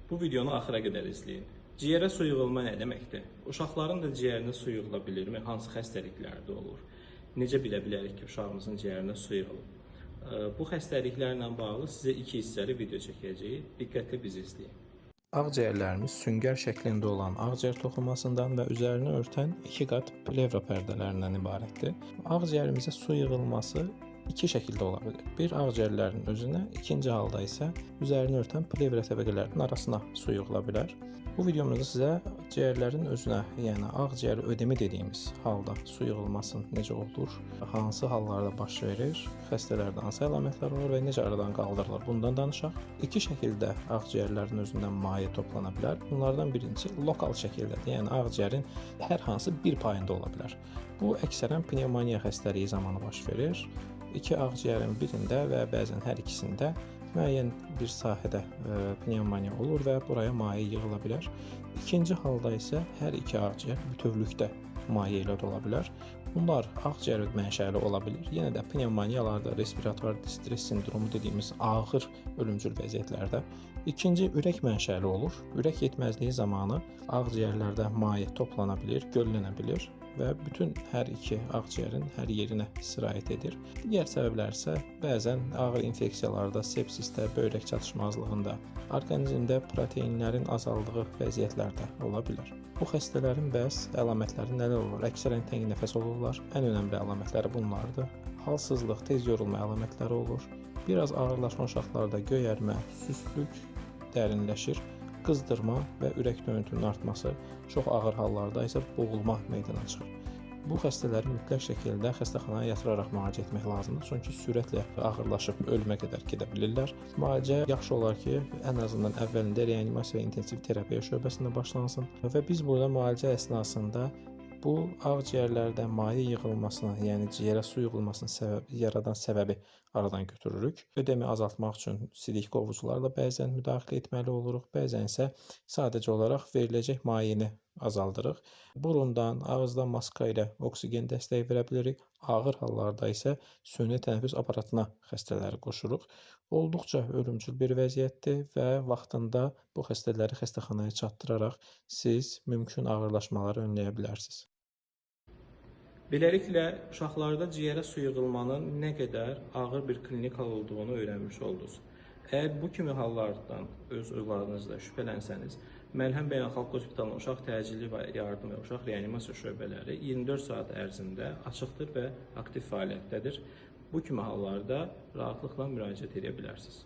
Bu videonu axıra qədər izləyin. Ciyərə su yığılma nə deməkdir? Uşaqların da ciyərinə su yığıla bilirmi? Hansı xəstəliklərdə olur? Necə bilə bilərik ki, uşağımızın ciyərinə su yığılıb? Bu xəstəliklərlə bağlı sizə 2 hissəli video çəkəcəyik. Diqqətli bizi izləyin. Ağciyərlərimiz süngər şəklində olan ağciyər toxumasından və üzərini örtən 2 qat plevra pərdələrindən ibarətdir. Ağciyərimizə su yığılması 2 şəkildə ola bilər. Bir, ağciyərlərin özünə, ikinci halda isə üzərini örtən plevra təbəqələrinin arasına su yığıla bilər. Bu videomuzda sizə ciyərlərin özünə, yəni ağciyər ödemi dediyimiz halda su yığılması necə olur, hansı hallarda baş verir, xəstələrdə hansı əlamətlər olur və necə aradan qaldırılır, bundan danışaq. 2 şəkildə ağciyərlərin özündən maye toplana bilər. Bunlardan birincisi lokal şəkildədir, yəni ağciyərin hər hansı bir payında ola bilər. Bu əksərən pnevmoniya xəstəliyi zamanı baş verir. 2 ağciyərin birində və bəzən hər ikisində müəyyən bir sahədə pnevmoniya olur və buraya maye yığıla bilər. İkinci halda isə hər 2 ağciyər bütövlükdə maye ilə dola bilər. Bunlar ağciyər mənşəli ola bilir. Yenə də pnevmoniyalarda, respirator distres sindromu dediyimiz ağır ölümcül vəziyyətlərdə. İkinci, ürək mənşəli olur. Ürək yetməzliyi zamanı ağciyərlərdə maye toplana bilir, göllənə bilir və bütün hər 2 ağciyərin hər yerinə sirayət edir. Digər səbəblər isə bəzən ağır infeksiyalarda, sepsisdə, böyrək çatışmazlığında, orqanizmdə proteinlərin azaldığı vəziyyətlərdə ola bilər. Bu xəstələrin bəs əlamətləri nələr olur? Əksərən təngnəfəs olurlar. Ən önəmli əlamətləri bunlardır. Halsızlıq, tez yorulma əlamətləri olur. Biraz ağırlaşan uşaqlarda göyərmə, süstlük dərinləşir. Qızdırma və ürək döyüntünün artması, çox ağır hallarda isə boğulma meydana çıxır. Bu xəstələri mütləq şəkildə xəstəxanaya yatıraraq müalicə etmək lazımdır, çünki sürətlə ağırlaşıb ölümə qədər gedə bilirlər. Müalicə yaxşı olar ki, ən azından əvvəlində reanimasiya və intensiv terapiya şöbəsində başlansın və biz burada müalicə əsnasında bu ağciyərlərdə maye yığılmasına, yəni ciyərə su yığılmasını yaradan səbəbi aradan götürürük. Ödemi azaltmaq üçün sidik qovucularla bəzən müdaxilə etməli oluruq, bəzən isə sadəcə olaraq veriləcək mayeni azaldırıq. Burundan, ağızdan maska ilə oksigen dəstəyi verə bilirik. Ağır hallarda isə süni tənəffüs aparatına xəstələri qoşuruq. Olduqca ölümcül bir vəziyyətdir və vaxtında bu xəstələri xəstəxanaya çatdıraraq siz mümkün ağırlaşmaları önləyə bilərsiniz. Beləliklə, uşaqlarda ciyərə su yığılmanın nə qədər ağır bir klinikal olduğunu öyrənmiş oldunuz. Əgər bu kimi hallardan öz övladınızda şübhələnsəniz, Məlhəm Beynəlxalq Hospitalının uşaq təcili yardım və uşaq reanimasiya şöbələri 24 saat ərzində açıqdır və aktiv fəaliyyətdədir. Bu kimi hallarda rahatlıqla müraciət edə bilərsiniz.